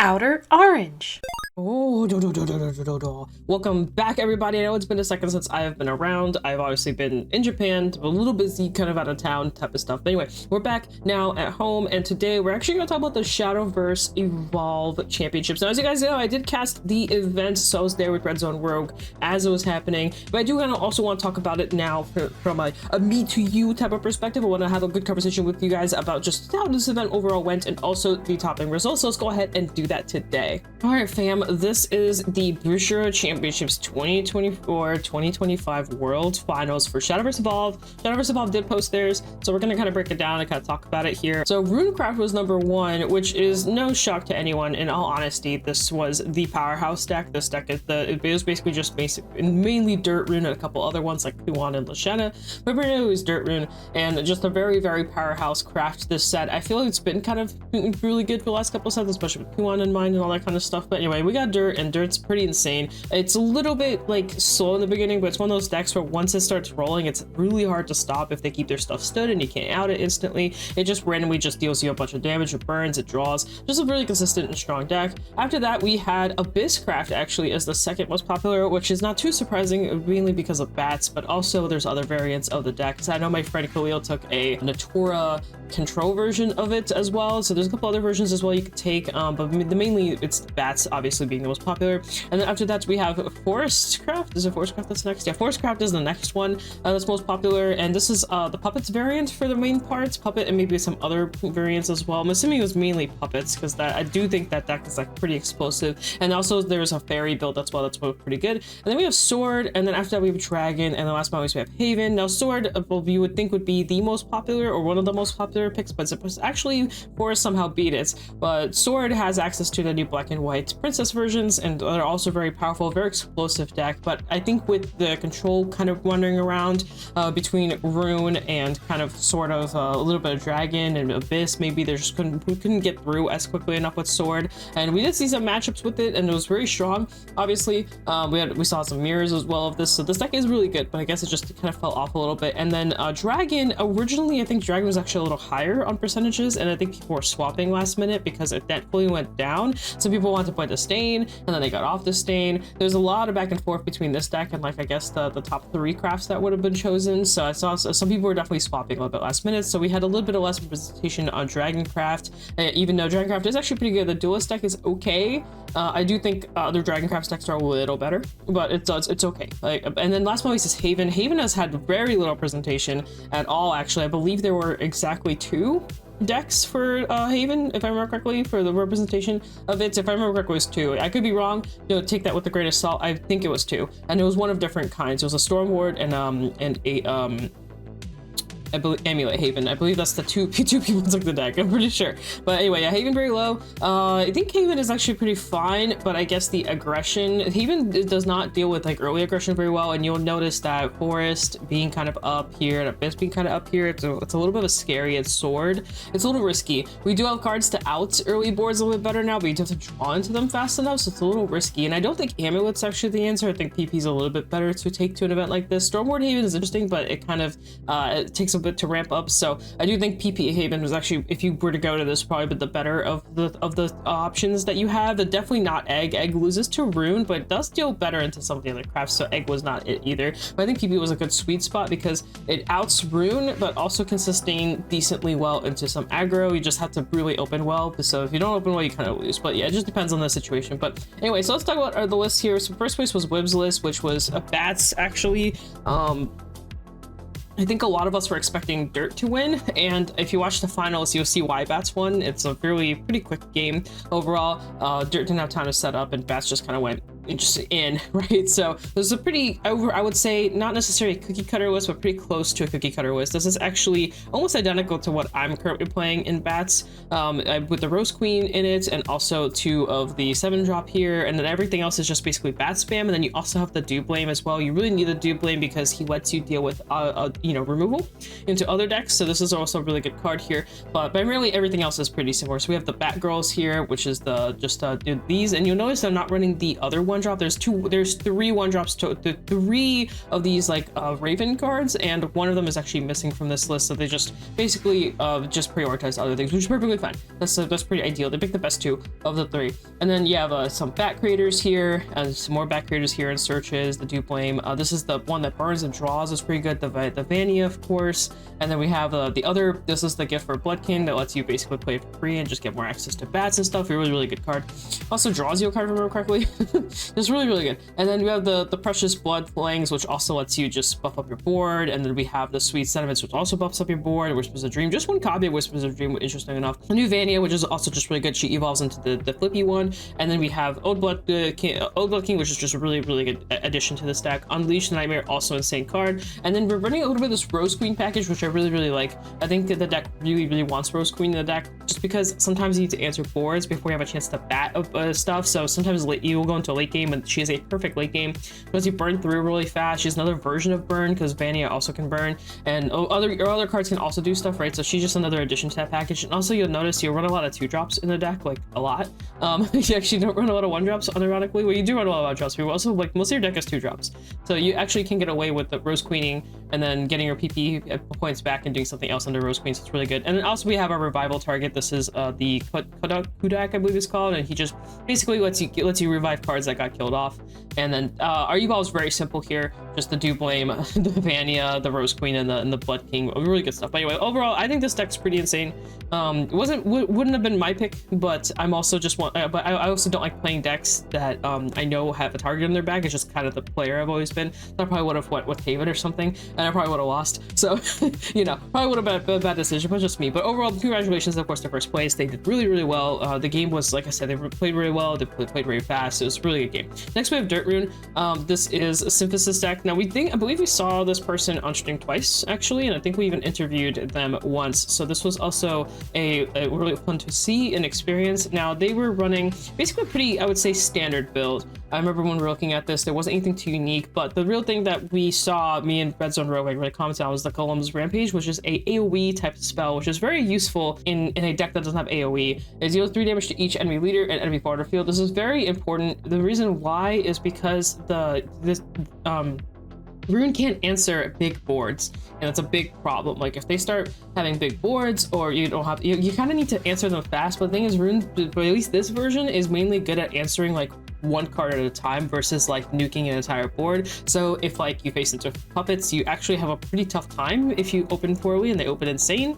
Outer Orange. Oh, welcome back, everybody. I know it's been a second since I have been around. I've obviously been in Japan, a little busy, kind of out of town type of stuff. But anyway, we're back now at home, and today we're actually going to talk about the Shadowverse Evolve Championships. Now, as you guys know, I did cast the event, so I was there with Red Zone Rogue as it was happening. But I do kind of also want to talk about it now from a me to you type of perspective. I want to have a good conversation with you guys about just how this event overall went and also the topping results. So let's go ahead and do that today. All right, fam. This is the BCWSUPPLIES Championships 2024-2025 World Finals for Shadowverse Evolve. Shadowverse Evolve did post theirs, so we're gonna kind of break it down and kind of talk about it here. So Runecraft was number one, which is no shock to anyone. In all honesty, this was the powerhouse deck. This deck is it was basically just mainly Dirt Rune and a couple other ones like Kuan and Lashana, but really it was Dirt Rune and just a very powerhouse craft. This set, I feel like it's been kind of really good for the last couple of sets, especially with Kuan in mind and all that kind of stuff. But anyway, we got Dirt, and Dirt's pretty insane. It's a little bit like slow in the beginning, but it's one of those decks where once it starts rolling, it's really hard to stop if they keep their stuff stood and you can't out it instantly. It just randomly just deals you a bunch of damage, it burns, it draws. Just a really consistent and strong deck. After that, we had Abysscraft actually as the second most popular, which is not too surprising, mainly because of bats, but also there's other variants of the deck. So I know my friend Khalil took a Natura control version of it as well, so there's a couple other versions as well you could take, but mainly it's bats obviously being the most popular. And then after that we have Forestcraft. Is it Forestcraft that's next? Yeah, Forestcraft is the next one that's most popular, and this is the puppets variant for the main parts, puppet and maybe some other variants as well. I'm assuming it was mainly puppets because I do think that deck is like pretty explosive, and also there's a fairy build as well that's pretty good. And then we have Sword, and then after that we have Dragon, and the last one we have Haven. Now Sword, you would think would be the most popular or one of the most popular picks, but it's actually Forest somehow beat it. But Sword has access to the new black and white princess versions, and they're also very powerful, very explosive deck. But I think with the control kind of wandering around between Rune and kind of sort of a little bit of Dragon and Abyss, maybe they just couldn't get through as quickly enough with Sword. And we did see some matchups with it, and it was very strong. Obviously, we saw some mirrors as well of this, so this deck is really good, but I guess it just kind of fell off a little bit. And then Dragon, originally I think Dragon was actually a little higher on percentages, and I think people were swapping last minute because it fully went down. Some people wanted to play the Stain, and then they got off the Stain. There's a lot of back and forth between this deck and like I guess the top three crafts that would have been chosen. So I saw some people were definitely swapping a little bit last minute, so we had a little bit of less representation on Dragoncraft, even though Dragoncraft is actually pretty good. The Duelist deck is okay. I do think other Dragoncraft decks are a little better, but it's okay. And then last but not least is Haven. Haven has had very little representation at all, actually. I believe there were exactly 2 decks for Haven, if I remember correctly, for the representation of it. If I remember correctly, it was 2. I could be wrong, take that with a grain of salt. I think it was 2, and it was one of different kinds. It was a Storm Ward and a I believe Amulet Haven. I believe that's the two people took the deck, I'm pretty sure. But anyway, yeah, Haven very low. I think Haven is actually pretty fine, but I guess the aggression, Haven does not deal with like early aggression very well, and you'll notice that Forest being kind of up here and Abyss being kind of up here, it's a little bit of a scary. And Sword, it's a little risky. We do have cards to out early boards a little bit better now, but you have to draw into them fast enough, so it's a little risky. And I don't think Amulet's actually the answer. I think PP is a little bit better to take to an event like this. Stormward Haven is interesting, but it kind of it takes a bit to ramp up, so I do think PP Haven was actually, if you were to go to this, probably the better of the options that you have. Definitely not Egg. Egg loses to Rune, but it does deal better into some of the other crafts, so Egg was not it either. But I think PP was a good sweet spot because it outs Rune, but also can sustain decently well into some aggro. You just have to really open well, so if you don't open well, you kind of lose. But yeah, it just depends on the situation. But anyway, so let's talk about the list here. So first place was Wib's list, which was bats actually. I think a lot of us were expecting Dirt to win, and if you watch the finals, you'll see why Bats won. It's a pretty quick game overall. Dirt didn't have time to set up, and Bats just kind of went just in, right? So there's a pretty, I would say, not necessarily a cookie cutter list, but pretty close to a cookie cutter list. This is actually almost identical to what I'm currently playing in Bats, with the Rose Queen in it, and also 2 of the 7-drop here, and then everything else is just basically Bat spam. And then you also have the Do Blame as well. You really need the Do Blame because he lets you deal with removal into other decks, so this is also a really good card here. But primarily everything else is pretty similar. So we have the Batgirls here, which is these, and you'll notice I'm not running the other one one drop. There's three one drops to the 3 of these like Raven cards, and one of them is actually missing from this list, so they just basically just prioritize other things, which is perfectly fine. That's pretty ideal. They pick the best 2 of the 3, and then you have some bat creators here, and some more bat creators here in searches. The dupe blame. This is the one that burns and draws, is pretty good. The Vania, of course, and then we have the other. This is the gift for Blood King that lets you basically play for free and just get more access to bats and stuff. A really good card. Also draws you a card, if I remember correctly. It's really good. And then we have the precious blood flangs, which also lets you just buff up your board. And then we have the sweet sentiments, which also buffs up your board. Whispers of Dream, just one copy of Whispers of Dream, interesting enough. The new Vania, which is also just really good. She evolves into the flippy one. And then we have Old Blood King, which is just a really good addition to this deck. Unleash the Nightmare, also insane card. And then we're running a little bit of this Rose Queen package, which I really like. I think that the deck really wants Rose Queen in the deck, just because sometimes you need to answer boards before you have a chance to bat stuff. So sometimes you will go into a late game, and she has a perfect late game because you burn through really fast. She's another version of burn, because Vania also can burn, and other cards can also do stuff, right? So she's just another addition to that package. And also you'll notice you run a lot of 2-drops in the deck, like a lot. You actually don't run a lot of 1-drops, unironically. Well, you do run a lot of 1-drops, but you also, like, most of your deck is 2-drops. So you actually can get away with the Rose Queening and then getting your PP points back and doing something else under Rose Queen, so it's really good. And then also we have our revival target. This is the Kudak, I believe it's called, and he just basically lets you revive cards that got killed off. And then our evolve is very simple here, just the dupe blame, the Vania, the Rose Queen, and the Blood King. Really good stuff. But anyway, overall, I think this deck's pretty insane. It wouldn't have been my pick, but I'm also but I also don't like playing decks that I know have a target in their back. It's just kind of the player I've always been. So I probably would have went with Haven or something, and I probably would have lost. So you know, probably would have been a bad decision, but just me. But overall, congratulations, of course, to first place. They did really well. The game was, like I said, they played really well. They played very fast. It was a really good game. Next we have Dirt Rune. This is a synthesis deck. Now I believe we saw this person on stream twice, actually, and I think we even interviewed them once. So this was also a really fun to see and experience. Now they were running basically a pretty, I would say, standard build. I remember when we were looking at this, there wasn't anything too unique, but the real thing that we saw, me and Red Zone Rogue, really commented on, was the Columbus Rampage, which is a AoE type of spell, which is very useful in a deck that doesn't have AoE. It deals 3 damage to each enemy leader and enemy battlefield. This is very important. The reason why is because this Rune can't answer big boards, and that's a big problem. Like, if they start having big boards, or you don't have, you kind of need to answer them fast. But the thing is, Rune, or at least this version, is mainly good at answering like one card at a time versus like nuking an entire board. So if like you face into puppets, you actually have a pretty tough time if you open poorly and they open insane.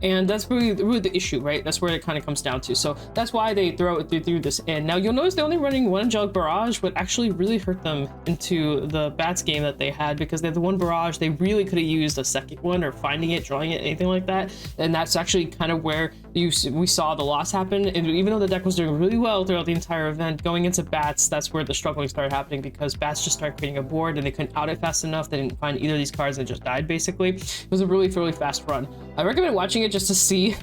And that's really the issue, right? That's where it kind of comes down to. So that's why they threw this in. Now you'll notice they're only running 1 Angelic Barrage, but actually really hurt them into the Bats game that they had, because they had the 1 Barrage. They really could have used a second one, or finding it, drawing it, anything like that. And that's actually kind of where we saw the loss happen. And even though the deck was doing really well throughout the entire event, going into Bats, that's where the struggling started happening, because Bats just started creating a board and they couldn't out it fast enough. They didn't find either of these cards and just died, basically. It was a really fast run. I recommend watching it just to see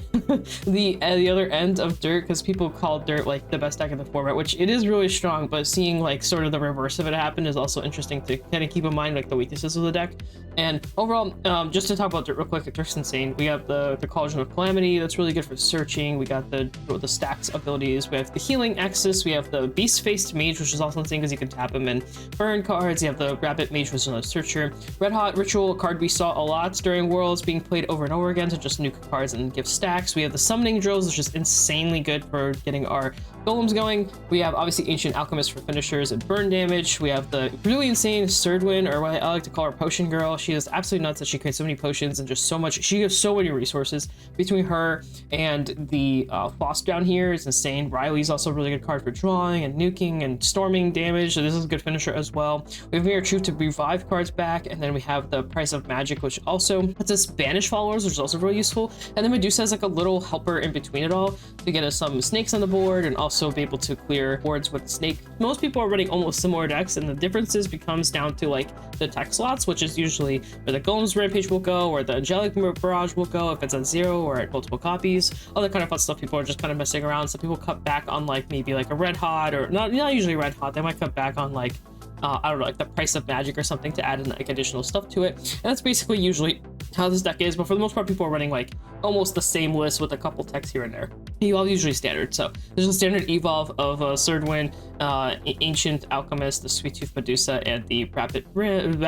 the other end of Dirt, because people call Dirt like the best deck in the format, which it is really strong, but seeing like sort of the reverse of it happen is also interesting to kind of keep in mind, like the weaknesses of the deck. And overall, just to talk about Dirt real quick, Dirt's insane. We have the Cauldron of Calamity, that's really good for searching. We got the stacks abilities. We have the Healing Axis. We have the Beast-Faced Mage, which is also insane because you can tap him and burn cards. You have the Rabbit Mage, which is another searcher. Red Hot Ritual, a card we saw a lot during Worlds, being played over and over again to just nuke cards and give stacks. We have the Summoning Drills, which is insanely good for getting our golems going. We have obviously Ancient Alchemist for finishers and burn damage. We have the really insane Surdwin, or what I like to call her Potion Girl. She is absolutely nuts that she creates so many potions and just so much. She gives so many resources. Between her and the Foss down here is insane. Riley's also a really good card for drawing and nuking and storming damage, so this is a good finisher as well. We have Mirror Truth to revive cards back, and then we have the Price of Magic, which also lets us banish followers, which is also really useful. And then Medusa is like a little helper in between it all to get us some snakes on the board and also be able to clear boards with snake. Most people are running almost similar decks, and the differences becomes down to like the tech slots, which is usually where the Golem's Rampage will go, or the Angelic Barrage will go if it's at 0 or at multiple copies. All that kind of fun stuff. People are just kind of messing around. So people cut back on like maybe like a Red Hot, or not usually Red Hot. They might cut back on like I don't know, like the Price of Magic or something to add in like additional stuff to it. And that's basically usually how this deck is, but for the most part people are running like almost the same list with a couple techs here and there. Evolve usually standard. So there's a standard evolve of Surdwin Ancient Alchemist, the Sweet Tooth Medusa, and the Rabbit Rim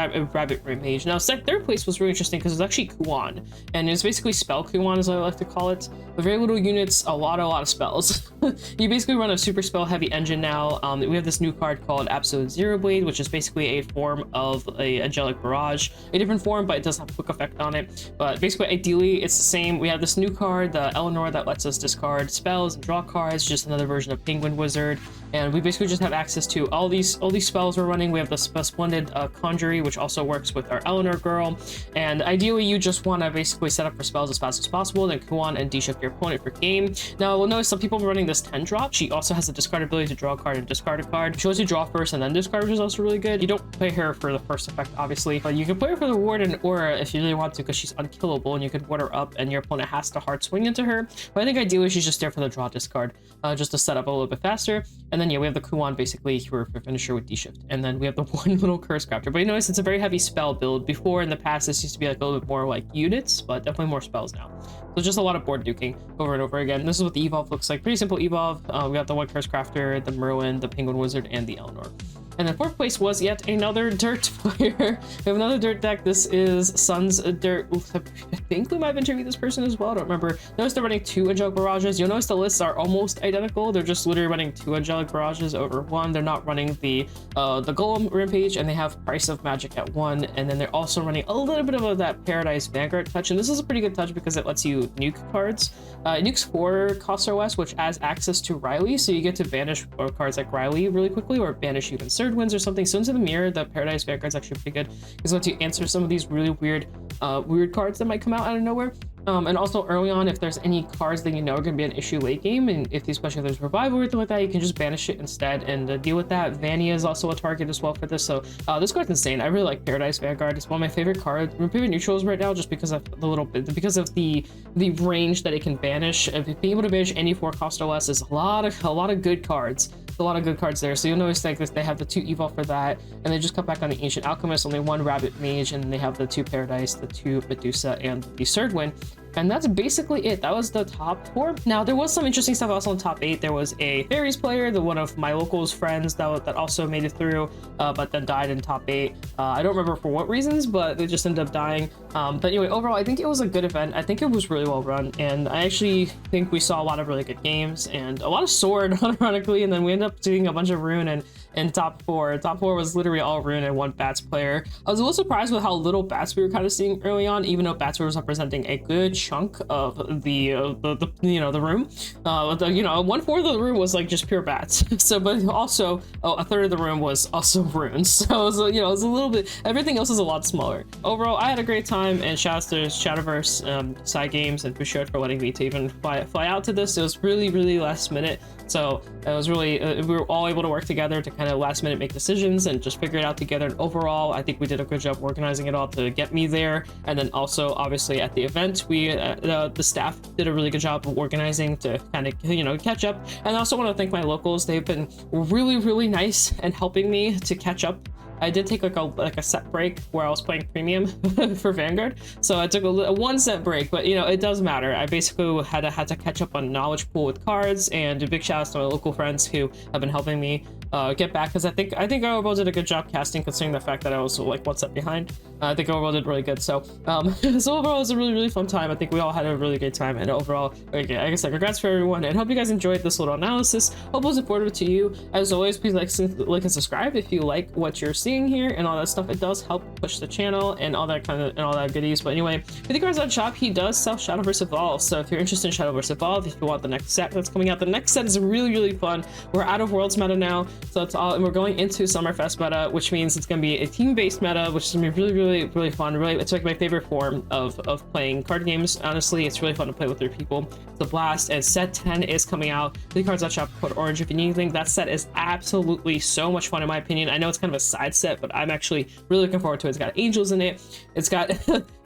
Mage. Now, third place was really interesting because it was actually Kuan, and it's basically spell Kuan, as I like to call it. With very little units, a lot of spells. You basically run a super spell heavy engine now. We have this new card called Absolute Zero Blade, which is basically a form of a Angelic Barrage, a different form, but it does have a quick effect on it. But basically, ideally, it's the same. We have this new card, the Eleanor, that lets us discard spells and draw cards, just another version of Penguin Wizard. And we basically just have access to all these spells we're running. We have the splendid Conjury, which also works with our Eleanor girl. And ideally, you just want to basically set up for spells as fast as possible, then Kuan and D-shift your opponent for game. Now, we'll notice some people are running this 10 drop. She also has the discard ability to draw a card and discard a card. She lets you draw first and then discard, which is also really good. You don't play her for the first effect, obviously, but you can play her for the ward and aura if you really want to, because she's unkillable and you could ward her up and your opponent has to hard swing into her. But I think ideally she's just there for the draw discard, just to set up a little bit faster. And then yeah, we have the Kuan basically for finisher with D-shift, and then we have the one little curse crafter. But you notice it's a very heavy spell build. Before in the past this used to be like a little bit more like units, but definitely more spells now. So just a lot of board duking over and over again. This is what the evolve looks like. Pretty simple evolve. We got the one curse crafter, the Merlin, the Penguin Wizard, and the Eleanor. And then fourth place was yet another dirt player. We have another dirt deck. This is Sun's Dirt. I think we might have interviewed this person as well. I don't remember. Notice they're running 2 Angelic Barrages. You'll notice the lists are almost identical. They're just literally running 2 Angelic Barrages over 1. They're not running the Golem Rampage, and they have Price of Magic at 1. And then they're also running a little bit of that Paradise Vanguard touch. And this is a pretty good touch because it lets you nuke cards. It nukes 4 cost OS, which has access to Riley. So you get to banish cards like Riley really quickly, or banish even Third Winds or something. So into the mirror, the Paradise Vanguard is actually pretty good because it lets you answer some of these really weird cards that might come out of nowhere. And also early on, if there's any cards that you know are going to be an issue late game, and especially if there's revival or anything like that, you can just banish it instead and deal with that. Vania is also a target as well for this. So this card's insane. I really like Paradise Vanguard. It's one of my favorite cards, my favorite neutrals right now, just because of the range that it can banish. Being able to banish any 4 cost OS is a lot of good cards. A lot of good cards there. So you'll notice like this, they have the 2 evolve for that, and they just cut back on the Ancient Alchemist, only 1 Rabbit Mage, and they have the 2 Paradise, the 2 Medusa, and the Third Wind. And that's basically it. That was the top 4. Now, there was some interesting stuff also in top 8. There was a Fairies player, one of my locals friends that also made it through, but then died in top 8. I don't remember for what reasons, but they just ended up dying. But anyway, overall, I think it was a good event. I think it was really well run, and I actually think we saw a lot of really good games and a lot of Sword, ironically, and then we ended up doing a bunch of Rune and top 4. Top 4 was literally all Rune and 1 Bats player. I was a little surprised with how little Bats we were kind of seeing early on, even though Bats was representing a good chunk of the room. 1/4 of the room was like just pure Bats. So, but also a third of the room was also Runes. So it was a little bit. Everything else is a lot smaller. Overall, I had a great time, and shout out to Shadowverse, Side Games, and Bouchard for letting me to even fly out to this. It was really last minute. So it was really we were all able to work together to kind of last minute make decisions and just figure it out together. And overall, I think we did a good job organizing it all to get me there. And then also, obviously, at the event, we the staff did a really good job of organizing to kind of catch up. And I also want to thank my locals. They've been really nice and helping me to catch up. I did take like a set break where I was playing premium for Vanguard, so I took a 1 set break, but it does matter. I basically had to catch up on knowledge pool with cards, and a big shout out to my local friends who have been helping me get back, because I think overall did a good job casting, considering the fact that I was like 1 set behind. I think overall did really good. So so overall it was a really fun time. I think we all had a really great time, and overall, like I guess, congrats for everyone, and hope you guys enjoyed this little analysis. Hope it was informative to you. As always, please like and subscribe if you like what you're seeing here and all that stuff. It does help push the channel and all that goodies. But anyway, with the guys on shop, he does sell Shadowverse Evolve. So if you're interested in Shadowverse Evolve, if you want the next set that's coming out, the next set is really fun. We're out of Worlds meta now, so it's all, and we're going into Summerfest meta, which means it's going to be a team-based meta, which is going to be really fun. It's like my favorite form of playing card games. Honestly, it's really fun to play with other people. It's a blast. And set 10 is coming out. The cards on shop, code orange if you need anything. That set is absolutely so much fun in my opinion. I know it's kind of a side set, but I'm actually really looking forward to it. It's got angels in it. It's got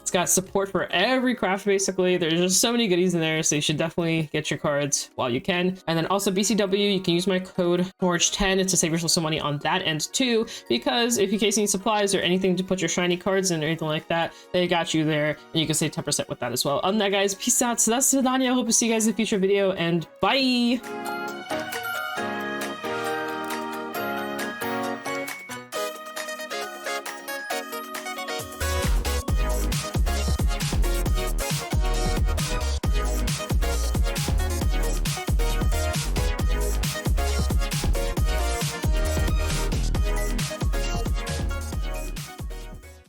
it's got support for every craft basically. There's just so many goodies in there, so you should definitely get your cards while you can. And then also BCW, you can use my code ORANGE10 to save yourself some money on that end too, because if you case need supplies or anything to put your shiny cards in or anything like that, they got you there, and you can save 10% with that as well. Other than that, guys, peace out. So that's Sedania. I hope to see you guys in a future video, and bye.